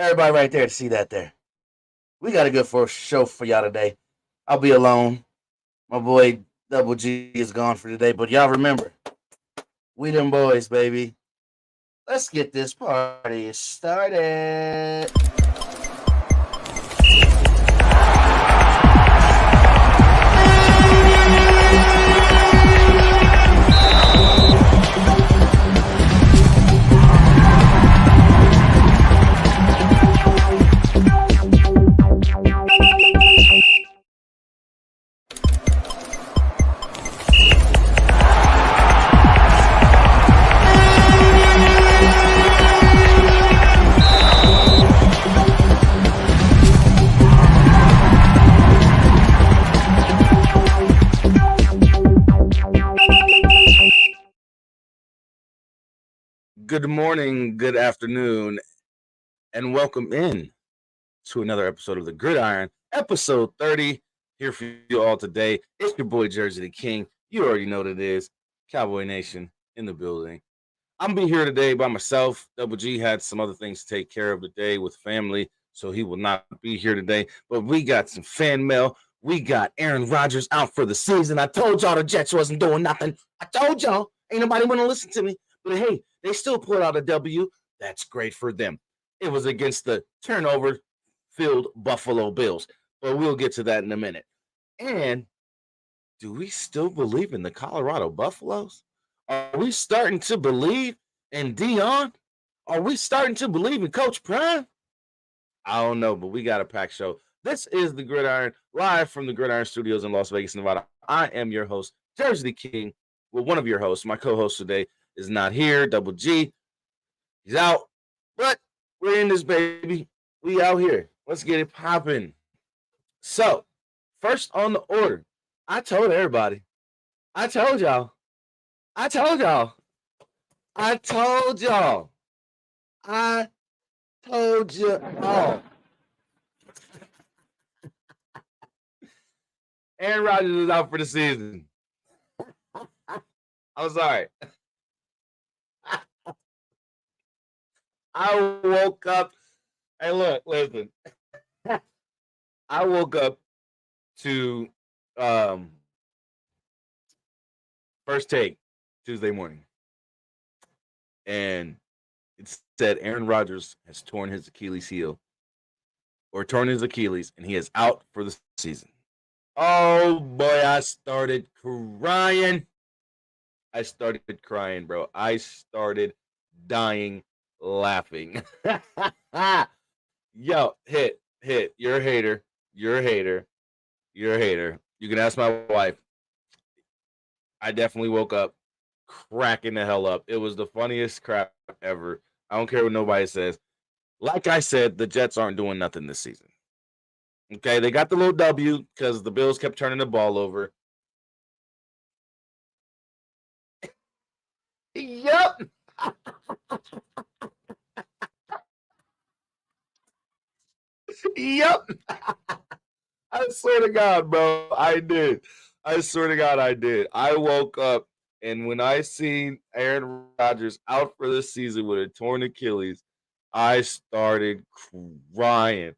Everybody right there to see that there. We got a good show for y'all today. I'll be alone. My boy Double G is gone for today, but y'all remember, we them boys, baby. Let's get this party started. Good morning, good afternoon, and welcome in to another episode of the Gridiron, episode 30. Here for you all today. It's your boy Jersey the King. You already know what it is. Cowboy Nation in the building. I'm gonna be here today by myself. Double G had some other things to take care of today with family, so he will not be here today. But we got some fan mail. We got Aaron Rodgers out for the season. I told y'all the Jets wasn't doing nothing. I told y'all. Ain't nobody want to listen to me. But hey, they still pulled out a W. That's great for them. It was against the turnover-filled Buffalo Bills. But we'll get to that in a minute. And do we still believe in the Colorado Buffaloes? Are we starting to believe in Deion? Are we starting to believe in Coach Prime? I don't know, but we got a packed show. This is the Gridiron, live from the Gridiron Studios in Las Vegas, Nevada. I am your host, Jersey the King. Well, one of your hosts. My co-host today is not here, Double G. He's out, but we're in this, baby. We out here. Let's get it popping. So, first on the order, I told everybody. I told y'all. I told y'all. I told y'all. I told you all. Aaron Rodgers is out for the season. I'm sorry. I woke up. Hey, look, listen. I woke up to First Take Tuesday morning, and it said Aaron Rodgers has torn his Achilles heel, or torn his Achilles, and he is out for the season. Oh boy, I started crying. Bro. I started dying laughing. Yo, hit. You're a hater. You're a hater. You can ask my wife. I definitely woke up cracking the hell up. It was the funniest crap ever. I don't care what nobody says. Like I said, the Jets aren't doing nothing this season. Okay, they got the little W because the Bills kept turning the ball over. Yep. Yep. I swear to God, bro, I did. I swear to God, I did. I woke up, and when I seen Aaron Rodgers out for the season with a torn Achilles, I started crying.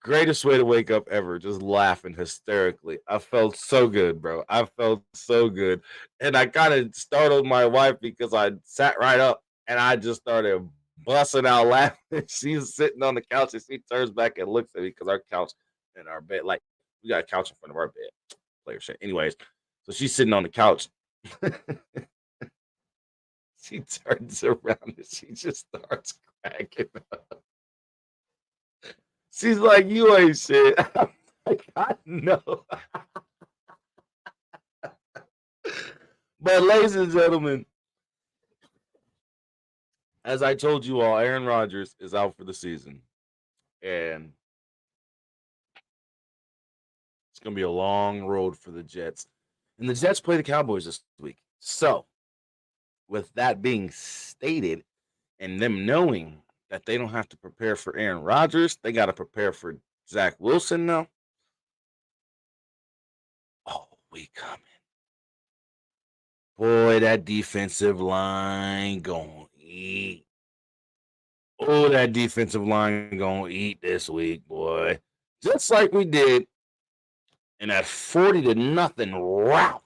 Greatest way to wake up ever, just laughing hysterically. I felt so good, bro. I felt so good. And I kind of startled my wife because I sat right up and I just started busting out laughing. She's sitting on the couch and she turns back and looks at me because our couch in our bed, like we got a couch in front of our bed. Player shit. Anyways, so she's sitting on the couch. She turns around and she just starts cracking up. She's like, you ain't shit. I'm like, I know. But ladies and gentlemen, as I told you all, Aaron Rodgers is out for the season. And it's going to be a long road for the Jets. And the Jets play the Cowboys this week. So, with that being stated, and them knowing that they don't have to prepare for Aaron Rodgers, they got to prepare for Zach Wilson now. Oh, we coming. Boy, that defensive line going to eat. Oh, that defensive line gonna eat this week, boy. Just like we did in that 40-0 rout.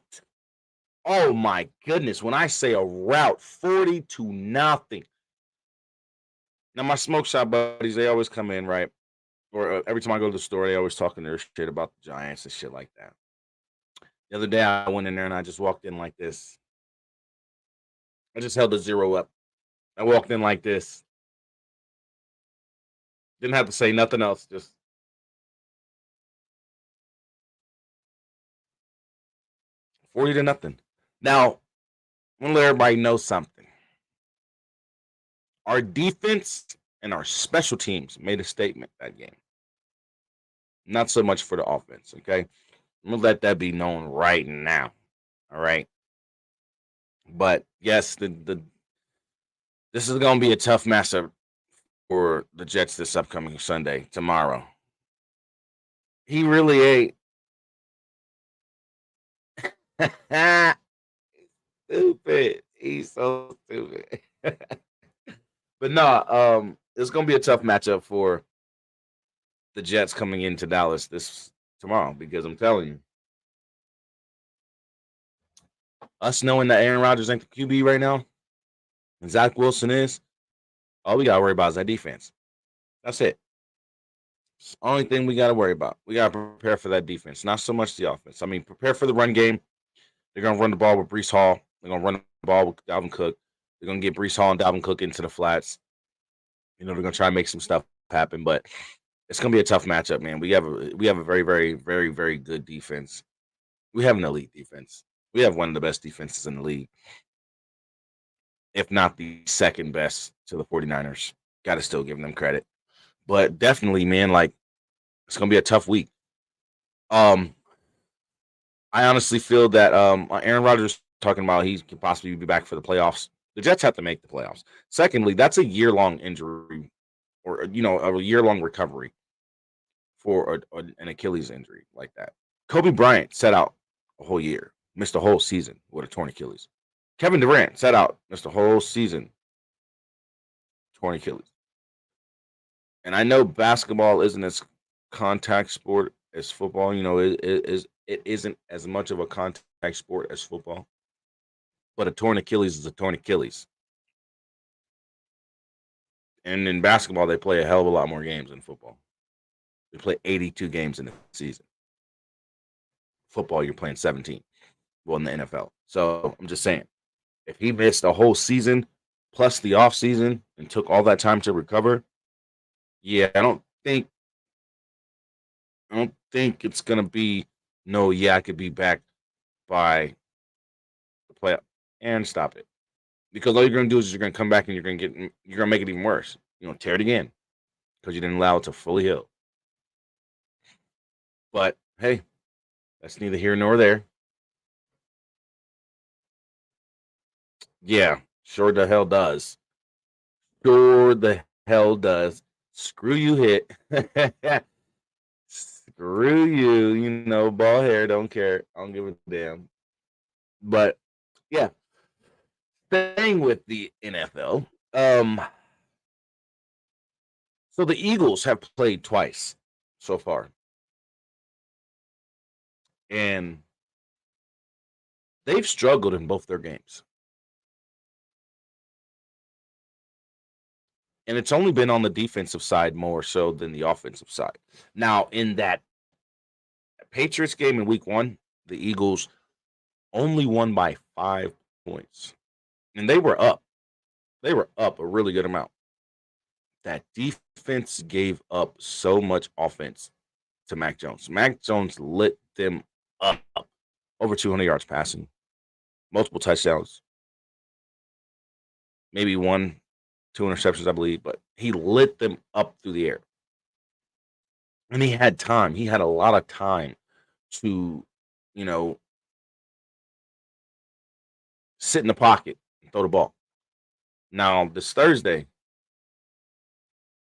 Oh my goodness. When I say a rout, 40-0. Now, my smoke shop buddies, they always come in, right? Or every time I go to the store, they always talking their shit about the Giants and shit like that. The other day, I went in there and I just walked in like this. I just held the 0 up. I walked in like this. Didn't have to say nothing else. Just 40-0. Now, I want to let everybody know something. Our defense and our special teams made a statement that game. Not so much for the offense, okay? I'm going to let that be known right now, all right? But, yes, this is going to be a tough matchup for the Jets this upcoming Sunday, tomorrow. He really ain't. Stupid. He's so stupid. But no, it's gonna be a tough matchup for the Jets coming into Dallas this tomorrow because I'm telling you, us knowing that Aaron Rodgers ain't the QB right now, and Zach Wilson is, all we gotta worry about is that defense. That's it. It's the only thing we gotta worry about. We gotta prepare for that defense, not so much the offense. I mean, prepare for the run game. They're gonna run the ball with Breece Hall. They're gonna run the ball with Dalvin Cook. They're gonna get Breece Hall and Dalvin Cook into the flats. They're gonna try and make some stuff happen, but it's gonna be a tough matchup, man. We have a very, very, very, very good defense. We have an elite defense. We have one of the best defenses in the league, if not the second best to the 49ers. Got to still give them credit. But definitely, man, like it's gonna be a tough week. I honestly feel that Aaron Rodgers talking about he could possibly be back for the playoffs. The Jets have to make the playoffs. Secondly, that's a year-long injury or a year-long recovery for an Achilles injury like that. Kobe Bryant sat out a whole year, missed a whole season with a torn Achilles. Kevin Durant sat out, missed a whole season, torn Achilles. And I know basketball isn't as contact sport as football. You know, it isn't as much of a contact sport as football. But a torn Achilles is a torn Achilles. And in basketball, they play a hell of a lot more games than football. They play 82 games in a season. Football, you're playing 17. Well, in the NFL. So I'm just saying, if he missed a whole season plus the off season and took all that time to recover, yeah, I don't think it's gonna be no. Yeah, I could be back by the playoff and stop it because all you're gonna do is you're gonna come back and you're gonna make it even worse. You know, tear it again because you didn't allow it to fully heal. But hey, that's neither here nor there. Yeah, sure the hell does. Sure the hell does. Screw you, hit. Screw you. You know, ball hair. Don't care. I don't give a damn. But yeah, staying with the NFL. So the Eagles have played twice so far, and they've struggled in both their games. And it's only been on the defensive side more so than the offensive side. Now, in that Patriots game in week 1, the Eagles only won by 5 points. And they were up. They were up a really good amount. That defense gave up so much offense to Mac Jones. Mac Jones lit them up. Over 200 yards passing, multiple touchdowns, maybe 1, 2 interceptions, I believe, but he lit them up through the air. And he had time. He had a lot of time to, you know, sit in the pocket and throw the ball. Now, this Thursday,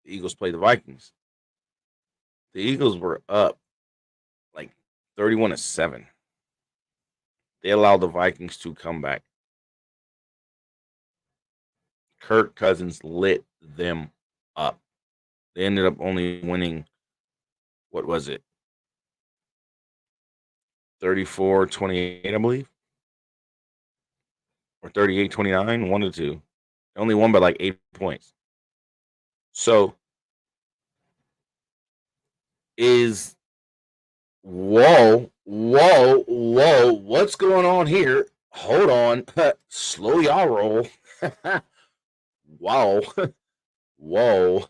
the Eagles play the Vikings. The Eagles were up like 31-7. They allowed the Vikings to come back. Kirk Cousins lit them up. They ended up only winning, what was it? 34-28, I believe. Or 38-29, 1-2. They only won by like 8 points. So is whoa, what's going on here? Hold on. Slow y'all roll. Wow. Whoa.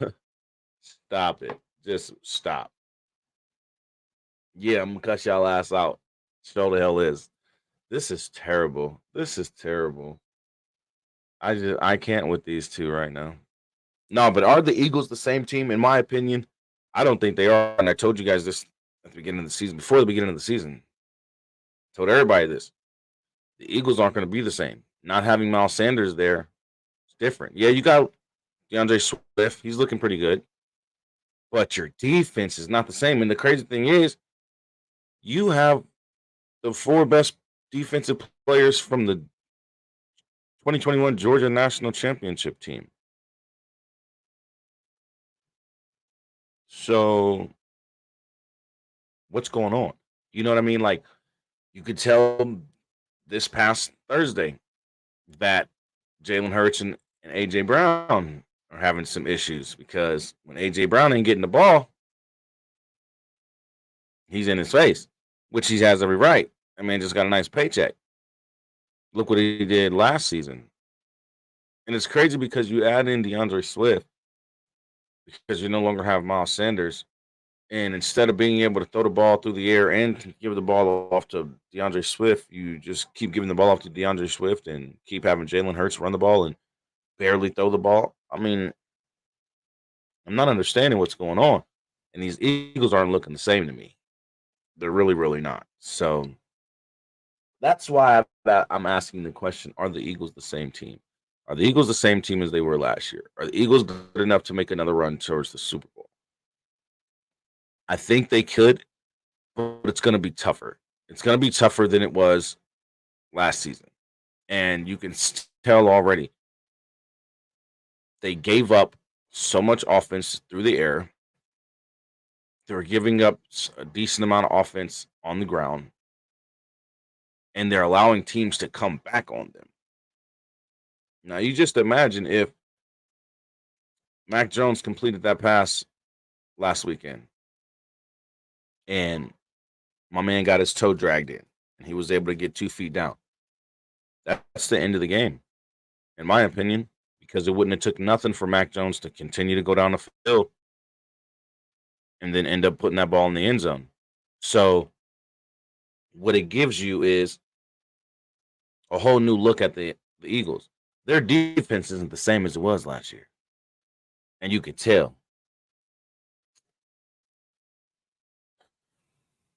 Stop it. Just stop. Yeah, I'm gonna cut y'all ass out. Show the hell is. This is terrible. This is terrible. I can't with these two right now. No, but are the Eagles the same team? In my opinion, I don't think they are. And I told you guys this at the beginning of the season, before the beginning of the season. Told everybody this. The Eagles aren't going to be the same. Not having Miles Sanders there is different. Yeah, you got DeAndre Swift. He's looking pretty good. But your defense is not the same. And the crazy thing is, you have the 4 best defensive players from the 2021 Georgia National Championship team. So, what's going on? You know what I mean? Like, you could tell this past Thursday that Jalen Hurts and A.J. Brown are having some issues because when A.J. Brown ain't getting the ball, he's in his face, which he has every right. I mean, just got a nice paycheck. Look what he did last season. And it's crazy because you add in DeAndre Swift because you no longer have Miles Sanders. And instead of being able to throw the ball through the air and give the ball off to DeAndre Swift, you just keep giving the ball off to DeAndre Swift and keep having Jalen Hurts run the ball and barely throw the ball. I mean, I'm not understanding what's going on. And these Eagles aren't looking the same to me. They're really, really not. So that's why I'm asking the question, are the Eagles the same team? Are the Eagles the same team as they were last year? Are the Eagles good enough to make another run towards the Super Bowl? I think they could, but it's going to be tougher. It's going to be tougher than it was last season. And you can tell already they gave up so much offense through the air. They're giving up a decent amount of offense on the ground. And they're allowing teams to come back on them. Now, you just imagine if Mac Jones completed that pass last weekend and my man got his toe dragged in and he was able to get 2 feet down. That's the end of the game, in my opinion, because it wouldn't have took nothing for Mac Jones to continue to go down the field and then end up putting that ball in the end zone. So what it gives you is a whole new look at the Eagles. Their defense isn't the same as it was last year. And you could tell.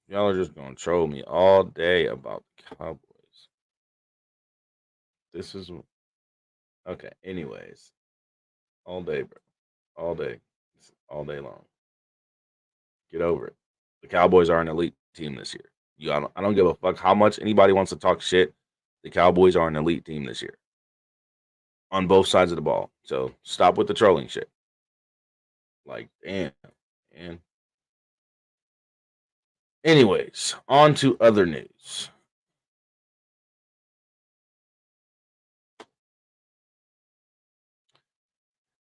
Y'all are just going to troll me all day about the Cowboys. This is okay. Anyways, all day, bro. All day. All day long. Get over it. The Cowboys are an elite team this year. I don't give a fuck how much anybody wants to talk shit. The Cowboys are an elite team this year on both sides of the ball. So stop with the trolling shit. Like, damn. And anyways, on to other news.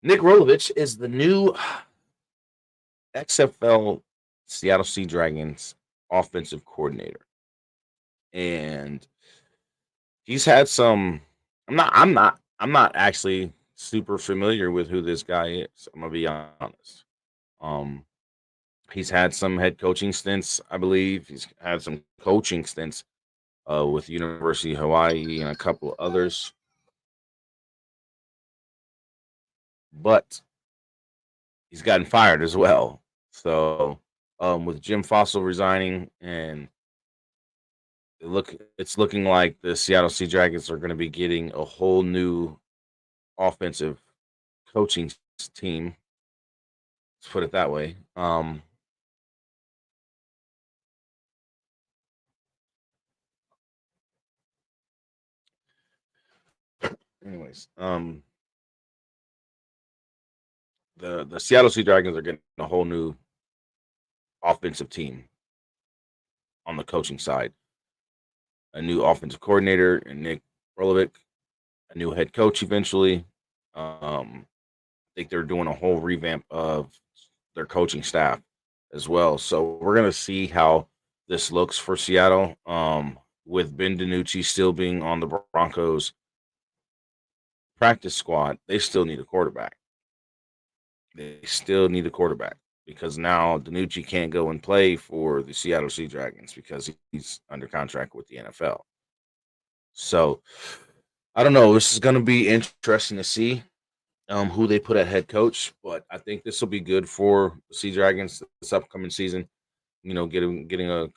Nick Rolovich is the new XFL Seattle Sea Dragons offensive coordinator. And he's had some I'm not actually super familiar with who this guy is. I'm gonna be honest. Um he's had some head coaching stints, I believe. He's had some coaching stints with University of Hawaii and a couple others. But he's gotten fired as well. So with Jim Fossil resigning and it's looking like the Seattle Sea Dragons are going to be getting a whole new offensive coaching team. Let's put it that way. Anyways, the Seattle Sea Dragons are getting a whole new offensive team on the coaching side. A new offensive coordinator and Nick Rolovich, a new head coach eventually. I think they're doing a whole revamp of their coaching staff as well. So we're gonna see how this looks for Seattle. With Ben DiNucci still being on the Broncos practice squad, they still need a quarterback. They still need a quarterback because now DiNucci can't go and play for the Seattle Sea Dragons because he's under contract with the NFL. So I don't know. This is going to be interesting to see who they put at head coach, but I think this will be good for the Sea Dragons this upcoming season. Getting a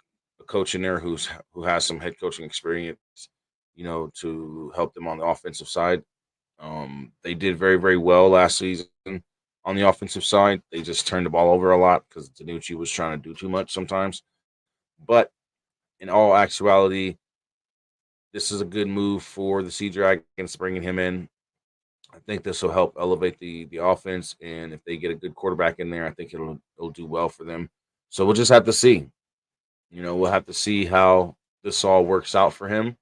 coach in there who has some head coaching experience, to help them on the offensive side. They did very, very well last season on the offensive side. They just turned the ball over a lot because DiNucci was trying to do too much sometimes. But in all actuality, this is a good move for the Sea Dragons, bringing him in. I think this will help elevate the offense, and if they get a good quarterback in there, I think it'll do well for them. So we'll just have to see. We'll have to see how this all works out for him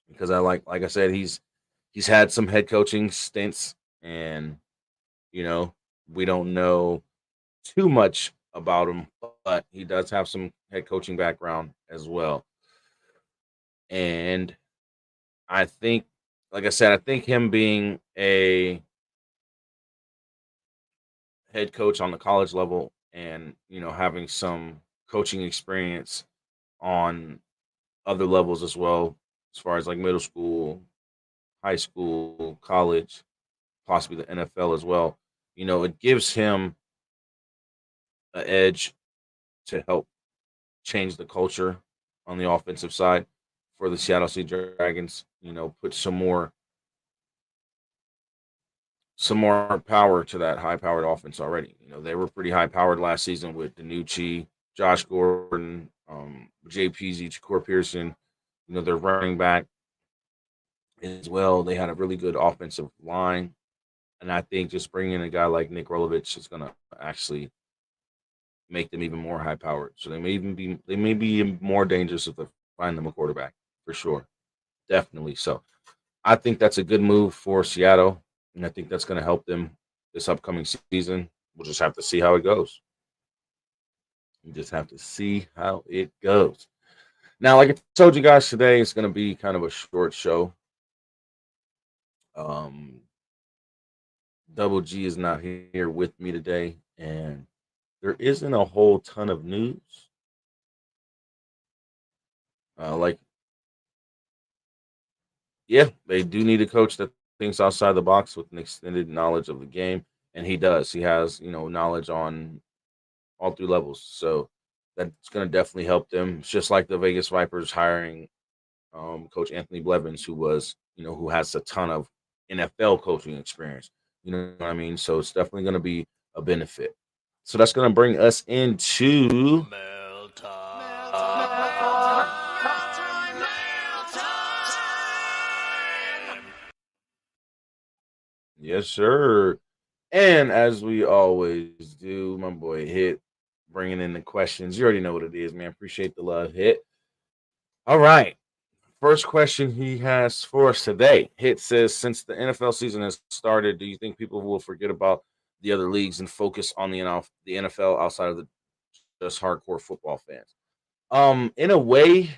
because like I said, he's had some head coaching stints, and we don't know too much about him, but he does have some head coaching background as well. And I think, like I said, I think him being a head coach on the college level and, having some coaching experience on other levels as well, as far as like middle school, high school, college, possibly the NFL as well, it gives him an edge to help change the culture on the offensive side for the Seattle Sea Dragons. Put some more power to that high-powered offense already. They were pretty high-powered last season with DiNucci, Josh Gordon, JPZ, Shakur Pearson. Their running back as well. They had a really good offensive line, and I think just bringing in a guy like Nick Rolovich is going to actually make them even more high-powered. So they may be more dangerous if they find them a quarterback for sure, definitely. So I think that's a good move for Seattle, and I think that's going to help them this upcoming season. We'll just have to see how it goes. We just have to see how it goes. Now, like I told you guys today, it's going to be kind of a short show. Double G is not here with me today, and there isn't a whole ton of news. They do need a coach that thinks outside the box with an extended knowledge of the game, and he does. He has, knowledge on all three levels, so that's going to definitely help them. It's just like the Vegas Vipers hiring Coach Anthony Blevins, who has a ton of NFL coaching experience. You know what I mean? So it's definitely going to be a benefit. So that's going to bring us into Yes, sir. And as we always do, my boy Hit bringing in the questions. You already know what it is, man. Appreciate the love, Hit. All right. First question he has for us today. Hit says, since the NFL season has started, do you think people will forget about the other leagues and focus on the NFL outside of the just hardcore football fans? In a way,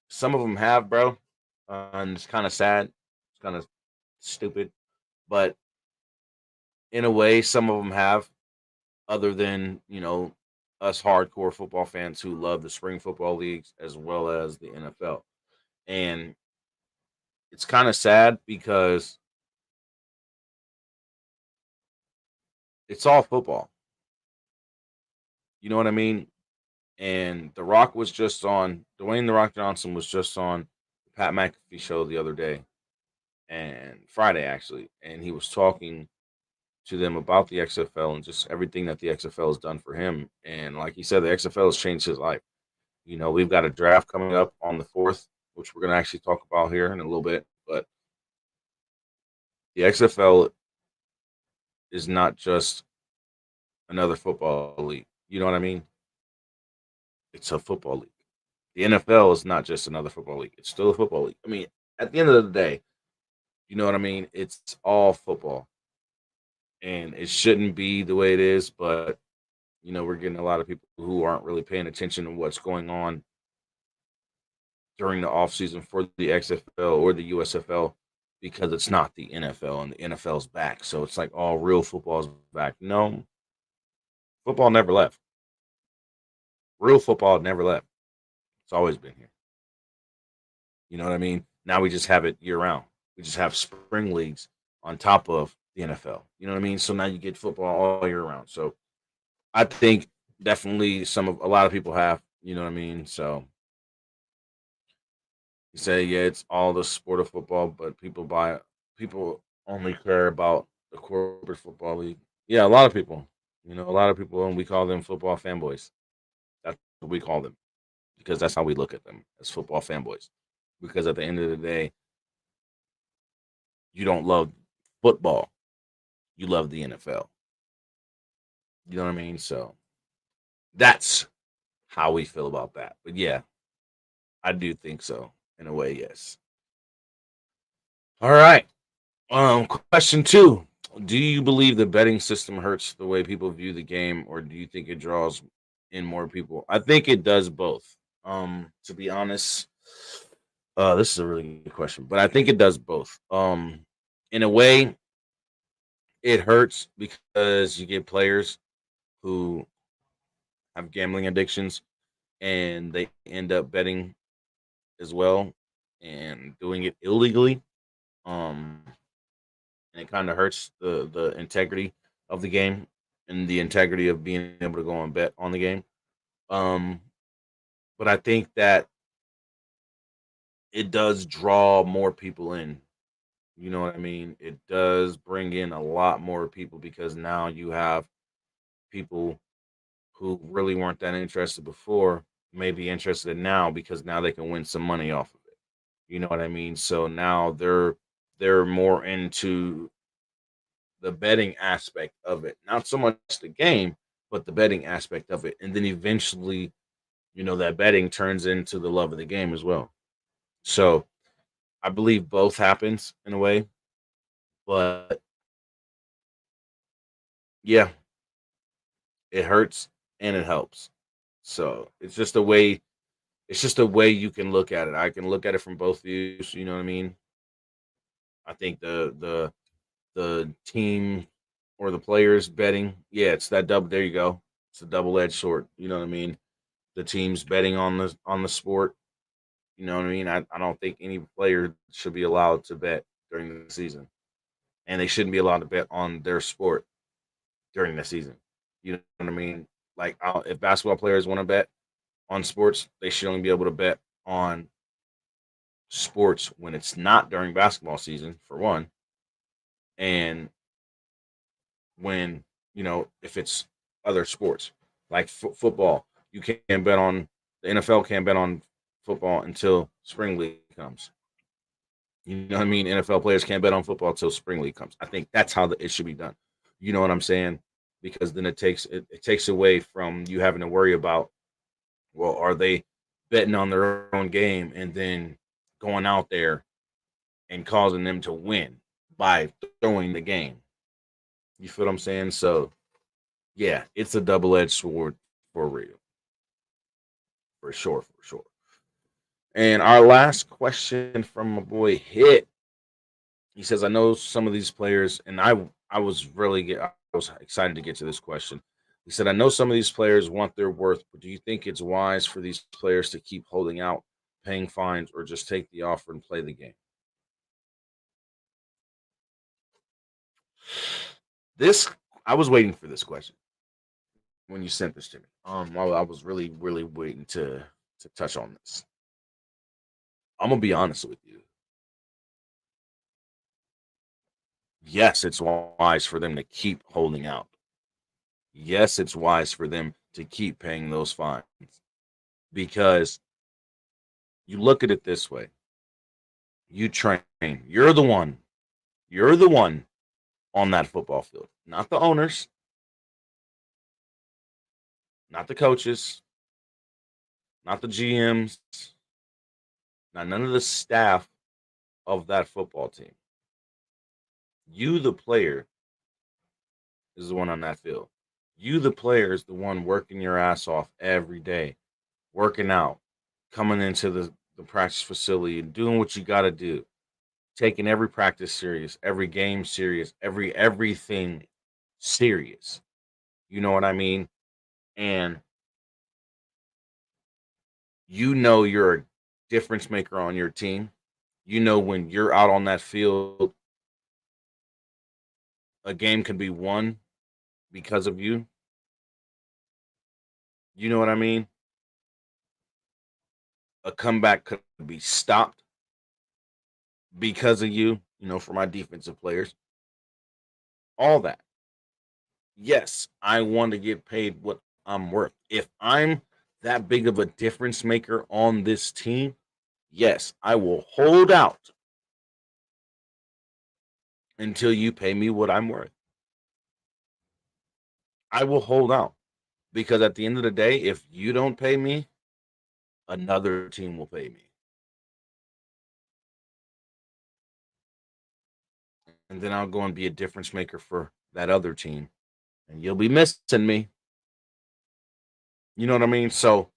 some of them have, bro. And it's kind of sad. It's kind of stupid. But in a way, some of them have, other than, us hardcore football fans who love the spring football leagues as well as the NFL. And it's kind of sad because it's all football. You know what I mean? And Dwayne The Rock Johnson was just on the Pat McAfee show the other day, and Friday actually, and he was talking to them about the XFL and just everything that the XFL has done for him. And like he said, the XFL has changed his life. We've got a draft coming up on the 4th, which we're going to actually talk about here in a little bit. But the XFL is not just another football league. You know what I mean? It's a football league. The NFL is not just another football league. It's still a football league. I mean, at the end of the day, you know what I mean? It's all football. And it shouldn't be the way it is, but we're getting a lot of people who aren't really paying attention to what's going on during the offseason for the XFL or the USFL because it's not the NFL and the NFL's back. So it's like all real football's back. No, football never left. Real football never left. It's always been here. You know what I mean? Now we just have it year round. We just have spring leagues on top of the NFL. You know what I mean? So now you get football all year round. So I think definitely a lot of people have, you know what I mean? So you say, yeah, it's all the sport of football, but people only care about the corporate football league. Yeah, a lot of people. A lot of people, and we call them football fanboys. That's what we call them because that's how we look at them as football fanboys. Because at the end of the day, you don't love football, you love the NFL. You know what I mean? So that's how we feel about that. But yeah, I do think so in a way. Yes. All right. Question 2. Do you believe the betting system hurts the way people view the game, or do you think it draws in more people? I think it does both. To be honest, this is a really good question, but I think it does both. In a way, it hurts because you get players who have gambling addictions and they end up betting as well and doing it illegally. Um, and it kind of hurts the integrity of the game and the integrity of being able to go and bet on the game. Um, but I think that it does draw more people in. You know what I mean? It does bring in a lot more people because now you have people who really weren't that interested before may be interested now because now they can win some money off of it. You know what I mean? So now they're more into the betting aspect of it, not so much the game, but the betting aspect of it. And then eventually, that betting turns into the love of the game as well. So I believe both happens in a way, but yeah, it hurts and it helps. So it's just a way you can look at it. I can look at it from both views, you know what I mean? I think the team or the players betting, yeah, it's that double there you go. It's a double-edged sword, you know what I mean? The teams betting on the sport, you know what I mean? I don't think any player should be allowed to bet during the season. And they shouldn't be allowed to bet on their sport during the season. You know what I mean? Like if basketball players want to bet on sports, they should only be able to bet on sports when it's not during basketball season, for one, and when if it's other sports like football, you can't bet on the NFL can't bet on football until spring league comes. You know what I mean? NFL players can't bet on football until spring league comes. I think that's how it should be done. You know what I'm saying? Because then it takes away from you having to worry about, well, are they betting on their own game and then going out there and causing them to win by throwing the game? You feel what I'm saying? So yeah, it's a double-edged sword for real. For sure, for sure. And our last question from my boy Hit. He says, I know some of these players, and I was excited to get to this question. He said, I know some of these players want their worth, but do you think it's wise for these players to keep holding out, paying fines, or just take the offer and play the game? This I was waiting for this question when you sent this to me. I was really, really waiting to touch on this. I'm gonna be honest with you. Yes, it's wise for them to keep holding out. Yes, it's wise for them to keep paying those fines because you look at it this way. You train. You're the one on that football field. Not the owners, not the coaches, not the GMs, not none of the staff of that football team. You, the player, is the one on that field. You, the player, is the one working your ass off every day, working out, coming into the practice facility and doing what you got to do, taking every practice serious, every game serious, everything serious. You know what I mean? And you know you're a difference maker on your team. You know when you're out on that field, a game can be won because of you. You know what I mean? A comeback could be stopped because of you, for my defensive players. All that. Yes, I want to get paid what I'm worth. If I'm that big of a difference maker on this team, yes, I will hold out until you pay me what I'm worth. I will hold out because at the end of the day, if you don't pay me, another team will pay me. And then I'll go and be a difference maker for that other team. And you'll be missing me. You know what I mean? So,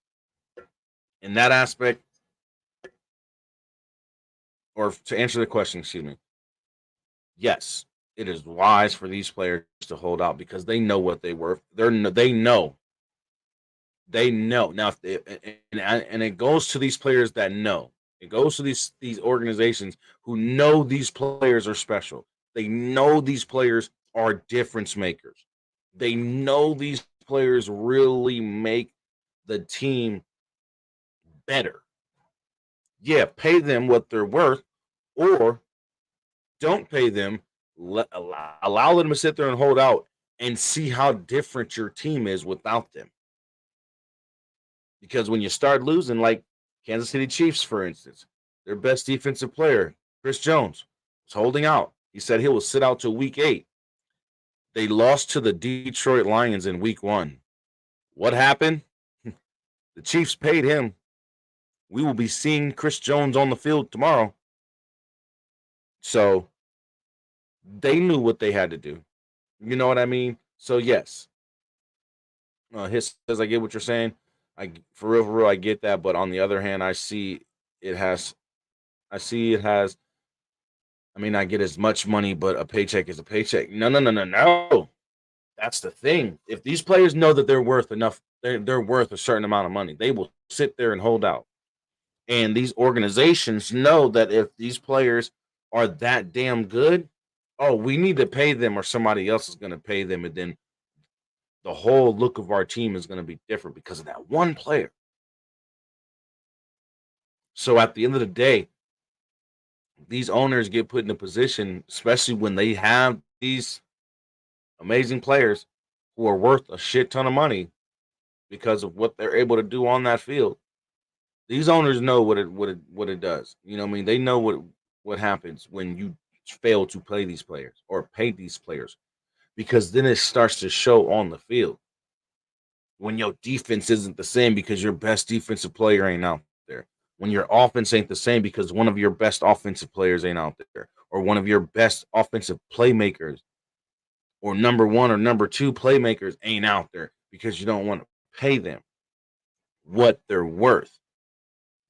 in that aspect, or to answer the question, excuse me, yes, it is wise for these players to hold out because they know what they worth. They know. They know. Now, if and it goes to these players that know. It goes to these organizations who know these players are special. They know these players are difference makers. They know these players really make the team better. Yeah, pay them what they're worth, or don't pay them. Allow them to sit there and hold out and see how different your team is without them. Because when you start losing, like Kansas City Chiefs, for instance, their best defensive player, Chris Jones, was holding out. He said he will sit out till week 8. They lost to the Detroit Lions in week 1. What happened? The Chiefs paid him. We will be seeing Chris Jones on the field tomorrow. So they knew what they had to do. You know what I mean? So yes, his says I get what you're saying. For real, I get that. But on the other hand, I see it has. I mean, I get as much money, but a paycheck is a paycheck. No. That's the thing. If these players know that they're worth enough, they're worth a certain amount of money. They will sit there and hold out. And these organizations know that if these players are that damn good, oh, we need to pay them or somebody else is going to pay them. And then the whole look of our team is going to be different because of that one player. So at the end of the day, these owners get put in a position, especially when they have these amazing players who are worth a shit ton of money because of what they're able to do on that field. These owners know what it does. You know what I mean? They know what happens when you fail to play these players or pay these players because then it starts to show on the field. When your defense isn't the same because your best defensive player ain't out there. When your offense ain't the same because one of your best offensive players ain't out there, or one of your best offensive playmakers or number 1 or number 2 playmakers ain't out there because you don't want to pay them what they're worth.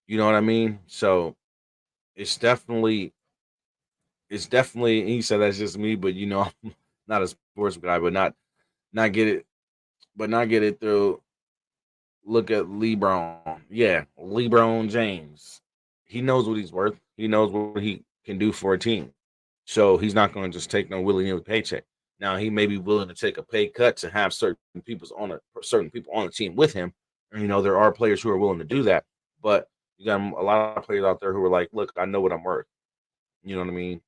You know what I mean? So it's definitely, he said that's just me, but I'm not a sports guy, but not get it, not get it through. Look at LeBron. Yeah, LeBron James. He knows what he's worth. He knows what he can do for a team. So he's not going to just take no willy-nilly paycheck. Now he may be willing to take a pay cut to have certain people on the team with him. And, there are players who are willing to do that, but you got a lot of players out there who are like, "Look, I know what I'm worth. You know what I mean?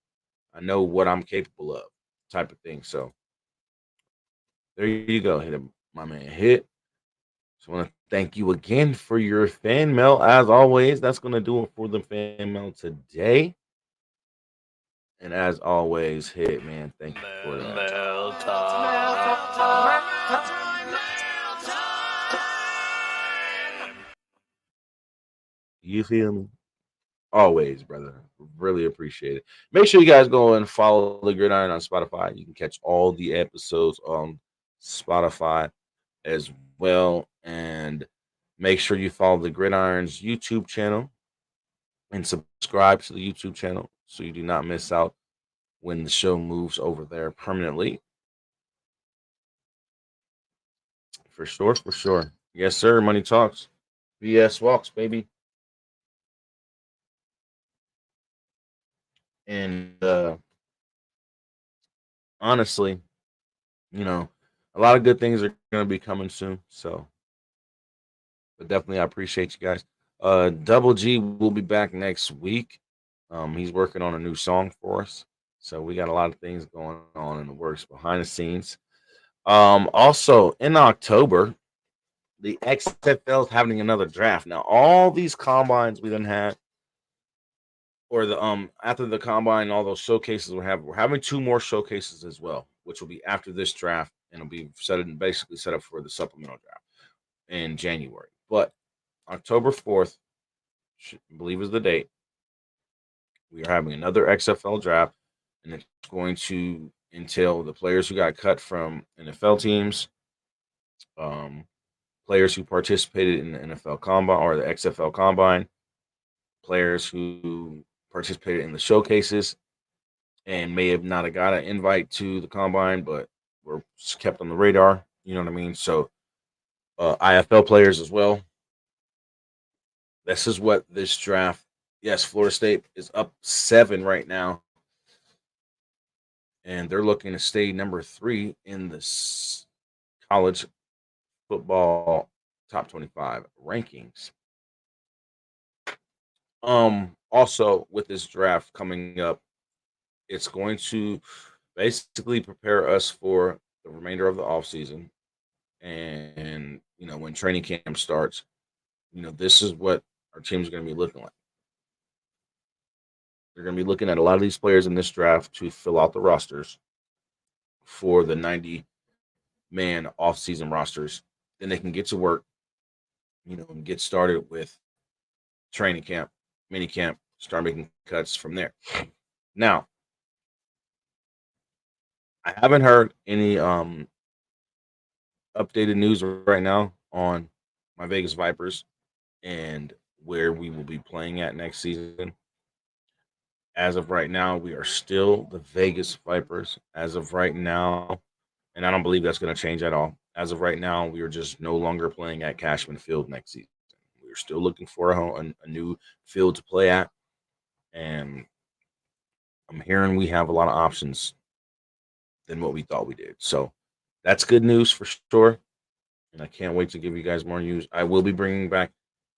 I know what I'm capable of," type of thing. So there you go, hit him, my man. Hit. So I want to thank you again for your fan mail. As always, that's going to do it for the fan mail today. And as always, Hitman, thank you for that. You feel me? Always, brother. Really appreciate it. Make sure you guys go and follow the Gridiron on Spotify. You can catch all the episodes on Spotify as well. And make sure you follow the Gridiron's YouTube channel and subscribe to the YouTube channel so you do not miss out when the show moves over there permanently. For sure, for sure. Yes, sir. Money talks. BS walks, baby. And honestly, you know, a lot of good things are going to be coming soon. So, but definitely, I appreciate you guys. Double G will be back next week. He's working on a new song for us. So we got a lot of things going on in the works behind the scenes. Also in October, the XFL is having another draft. Now, all these combines we done had, or the after the combine, all those showcases we're having two more showcases as well, which will be after this draft, and it'll be basically set up for the supplemental draft in January. But October 4th, I believe is the date. We are having another XFL draft, and it's going to entail the players who got cut from NFL teams, players who participated in the NFL Combine or the XFL Combine, players who participated in the showcases and may have not got an invite to the Combine, but were kept on the radar. You know what I mean? So IFL players as well. This is what this draft. Yes, Florida State is up 7 right now, and they're looking to stay number 3 in the college football top 25 rankings. Also with this draft coming up, it's going to basically prepare us for the remainder of the offseason. And when training camp starts, this is what our team's going to be looking like. They're going to be looking at a lot of these players in this draft to fill out the rosters for the 90-man off-season rosters. Then they can get to work, and get started with training camp, mini camp, start making cuts from there. Now, I haven't heard any updated news right now on my Vegas Vipers and where we will be playing at next season. As of right now, we are still the Vegas Vipers. As of right now, and I don't believe that's going to change at all. As of right now, we are just no longer playing at Cashman Field next season. We are still looking for a new field to play at, and I'm hearing we have a lot of options than what we thought we did. So that's good news for sure. And I can't wait to give you guys more news. I will be bringing back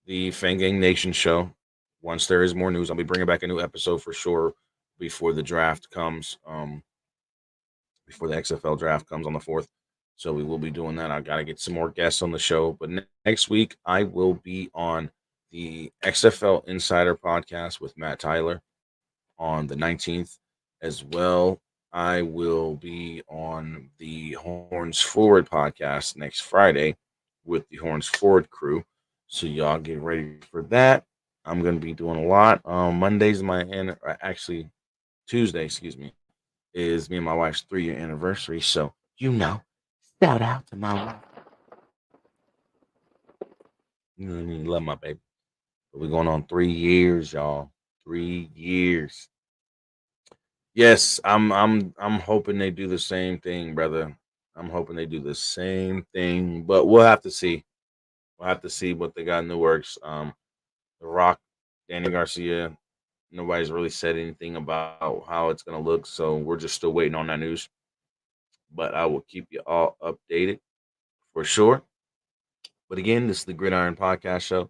the Fangang Nation show. Once there is more news, I'll be bringing back a new episode for sure before the draft comes, before the XFL draft comes on the 4th. So we will be doing that. I got to get some more guests on the show. But next week, I will be on the XFL Insider podcast with Matt Tyler on the 19th as well. I will be on the Horns Forward podcast next Friday with the Horns Forward crew. So y'all get ready for that. I'm going to be doing a lot. Monday's actually Tuesday, is me and my wife's 3-year anniversary. So, shout out to my wife. Love my baby. But we're going on 3 years, y'all. 3 years. Yes, I'm hoping they do the same thing, brother. I'm hoping they do the same thing, but we'll have to see. We'll have to see what they got in the works. The Rock, Danny Garcia, nobody's really said anything about how it's gonna look, so we're just still waiting on that news. But I will keep you all updated for sure. But again, this is the Gridiron Podcast Show,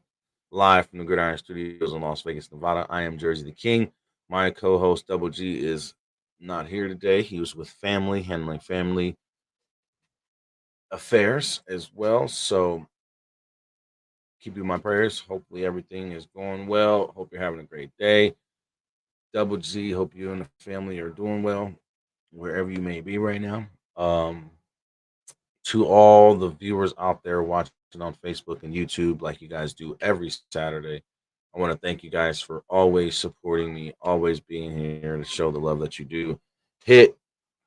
live from the Gridiron Studios in Las Vegas, Nevada. I am Jersey the King. My co-host Double G is not here today. He was with family, handling family affairs as well. So keep you in my prayers. Hopefully everything is going well. Hope you're having a great day. Double G. Hope you and the family are doing well wherever you may be right now. Um, to all the viewers out there watching on Facebook and YouTube, like you guys do every Saturday, I want to thank you guys for always supporting me, always being here to show the love that you do. Hit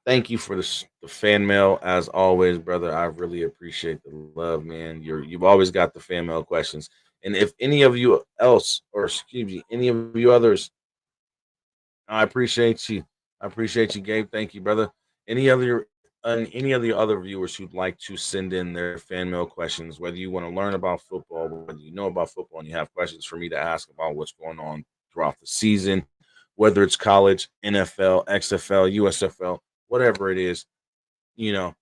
Thank you for the fan mail as always, brother. I really appreciate the love, man. You've always got the fan mail questions, and if any of you else, or excuse me, any of you others, I appreciate you. I appreciate you, Gabe. Thank you, brother. Any of the other viewers who'd like to send in their fan mail questions, whether you want to learn about football, whether you know about football, and you have questions for me to ask about what's going on throughout the season, whether it's college, NFL, XFL, USFL, whatever it is, you know,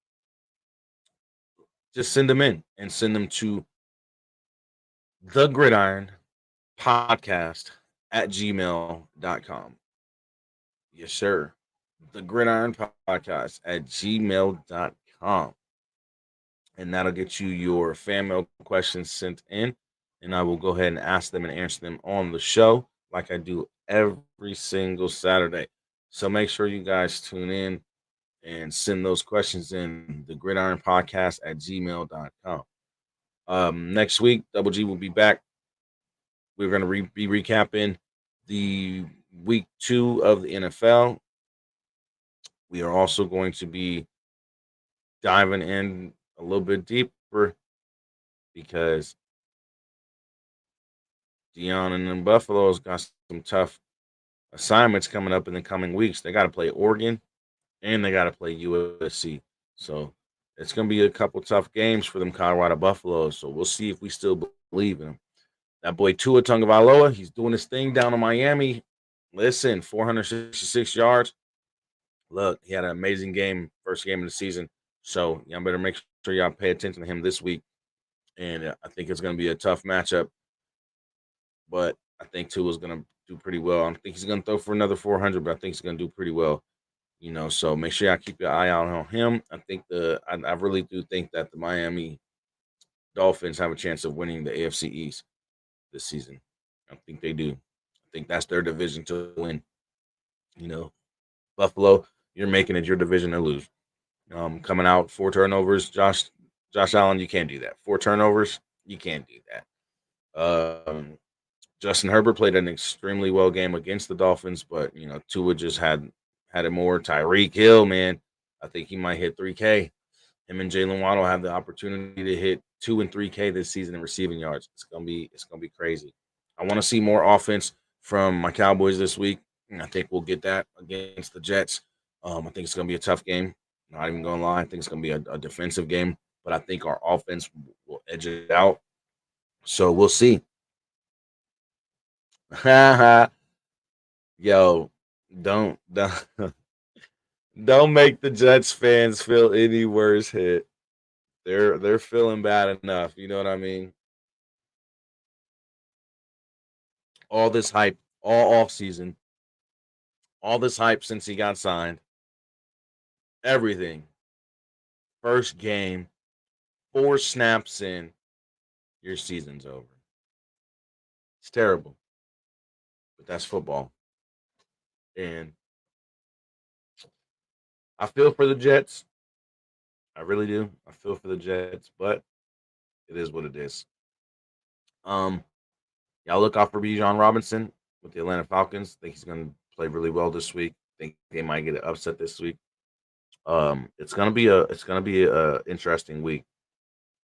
just send them in and send them to the Gridiron Podcast at gmail.com. Yes, sir. The Gridiron Podcast at gmail.com. And that'll get you your fan mail questions sent in. And I will go ahead and ask them and answer them on the show like I do every single Saturday. So make sure you guys tune in and send those questions in the Gridiron Podcast at gmail.com. Next week, Double G will be back. We're going to be recapping the week 2 of the NFL. We are also going to be diving in a little bit deeper because Deion and the Buffaloes got some tough assignments coming up in the coming weeks. They got to play Oregon and they got to play USC. So it's going to be a couple tough games for them Colorado Buffaloes. So we'll see if we still believe in them. That boy Tua Tagovailoa, he's doing his thing down in Miami. Listen, 466 yards. Look, he had an amazing game, first game of the season. So y'all better make sure y'all pay attention to him this week. And I think it's going to be a tough matchup. But I think Tua's going to do pretty well. I don't think he's going to throw for another 400, but I think he's going to do pretty well. So make sure y'all keep your eye out on him. I really do think that the Miami Dolphins have a chance of winning the AFC East this season. I think they do. I think that's their division to win. Buffalo, you're making it your division to lose. Coming out 4 turnovers, Josh Allen, you can't do that. 4 turnovers, you can't do that. Justin Herbert played an extremely well game against the Dolphins, but Tua just had it more. Tyreek Hill, man, I think he might hit 3K. Him and Jalen Waddle have the opportunity to hit 2 and 3K this season in receiving yards. It's gonna be crazy. I want to see more offense from my Cowboys this week, and I think we'll get that against the Jets. I think it's gonna be a tough game. Not even gonna lie, I think it's gonna be a defensive game, but I think our offense will edge it out. So we'll see. Yo, don't don't make the Jets fans feel any worse. Hit. They're feeling bad enough. You know what I mean? All this hype, all off season, all this hype since he got signed. Everything. First game, 4 snaps in, your season's over. It's terrible. But that's football. And I feel for the Jets. I really do. I feel for the Jets, but it is what it is. Y'all look out for Bijan Robinson with the Atlanta Falcons. I think he's going to play really well this week. I think they might get an upset this week. It's gonna be a interesting week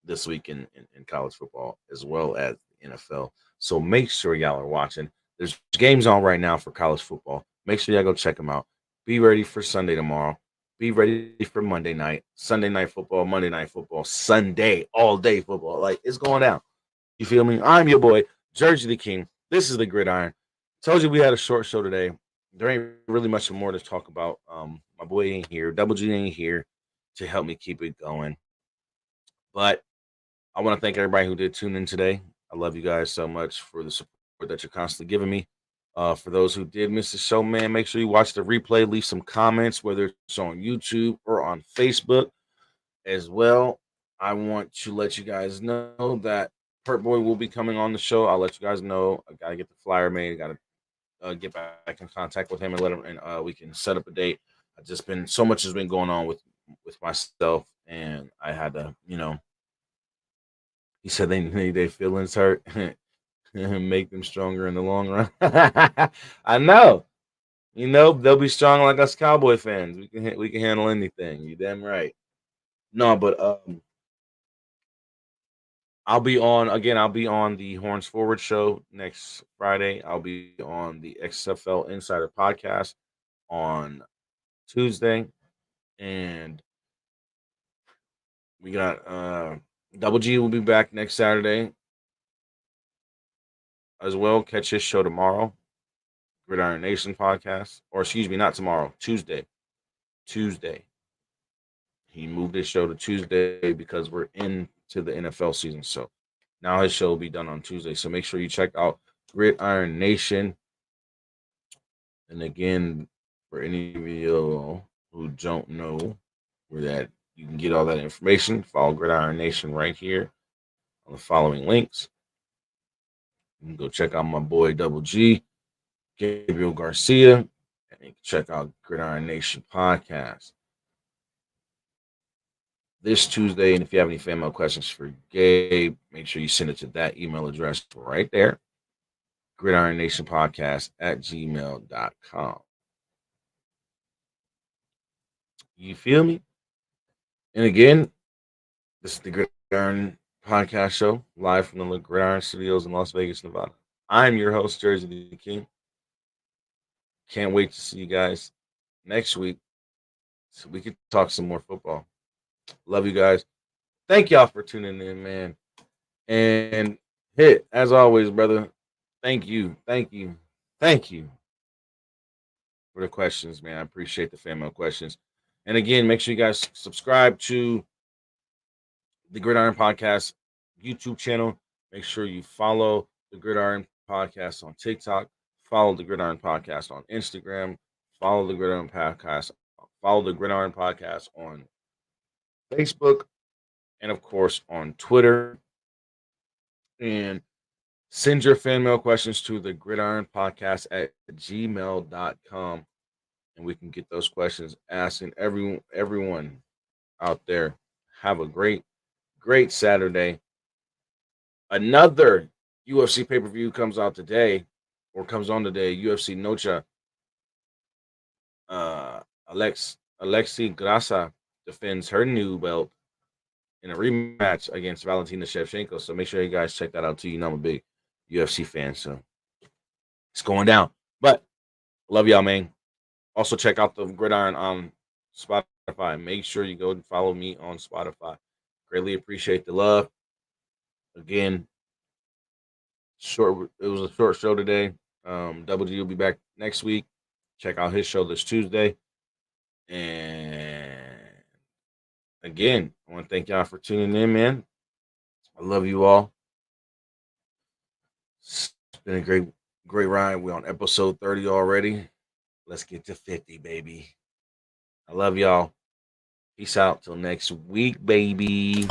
this week in college football as well as the NFL. So make sure y'all are watching. There's games on right now for college football. Make sure y'all go check them out. Be ready for Sunday tomorrow. Be ready for Monday night, Sunday night football, Monday night football, Sunday, all day football. Like, it's going down. You feel me? I'm your boy, Jersey the King. This is the Gridiron. Told you we had a short show today. There ain't really much more to talk about. My boy ain't here. Double G ain't here to help me keep it going. But I want to thank everybody who did tune in today. I love you guys so much for the support that you're constantly giving me. For those who did miss the show, man, make sure you watch the replay. Leave some comments, whether it's on YouTube or on Facebook as well. I want to let you guys know that Pert Boy will be coming on the show. I'll let you guys know. I got to get the flyer made. I got to get back in contact with him and let him, and we can set up a date. I've just been so much has been going on with myself, and I had to, he said they need their feelings hurt and make them stronger in the long run. I know. They'll be strong like us Cowboy fans. We can handle anything. You damn right. No, but I'll be on again. I'll be on the Horns Forward show next Friday. I'll be on the XFL Insider podcast on Tuesday, and we got Double G will be back next Saturday as well. Catch his show tomorrow, Gridiron Nation podcast, or excuse me, not tomorrow, Tuesday. Tuesday. He moved his show to Tuesday because we're into the NFL season. So now his show will be done on Tuesday. So make sure you check out Gridiron Nation. And again, for any of you who don't know where that you can get all that information, follow Gridiron Nation right here on the following links. You can go check out my boy Double G, Gabriel Garcia, and you can check out Gridiron Nation podcast this Tuesday. And if you have any fan mail questions for Gabe, make sure you send it to that email address right there, gridironnationpodcast@gmail.com. You feel me? And again, this is the Gridiron Podcast Show, live from the Gridiron Studios in Las Vegas, Nevada. I'm your host, Jersey the King. Can't wait to see you guys next week so we can talk some more football. Love you guys. Thank y'all for tuning in, man. And hit, as always, brother, thank you for the questions, man. I appreciate the fan mail questions. And again, make sure you guys subscribe to the Gridiron Podcast YouTube channel. Make sure you follow the Gridiron Podcast on TikTok. Follow the Gridiron Podcast on Instagram. Follow the Gridiron Podcast. Follow the Gridiron Podcast on Facebook, and of course on Twitter. And send your fan mail questions to the Gridiron Podcast at gmail.com, and we can get those questions asked. And everyone out there, have a great Saturday. Another UFC pay-per-view comes on today. UFC Nocha. Alexi Grasa defends her new belt in a rematch against Valentina Shevchenko. So make sure you guys check that out too. I'm a big UFC fan, so it's going down. But love y'all, man. Also check out the Gridiron on Spotify. Make sure you go and follow me on Spotify. Greatly appreciate the love. Again, it was a short show today. Double G will be back next week. Check out his show this Tuesday. And again, I want to thank y'all for tuning in, man. I love you all. It's been a great ride. We're on episode 30 already. Let's get to 50, baby. I love y'all. Peace out till next week, baby.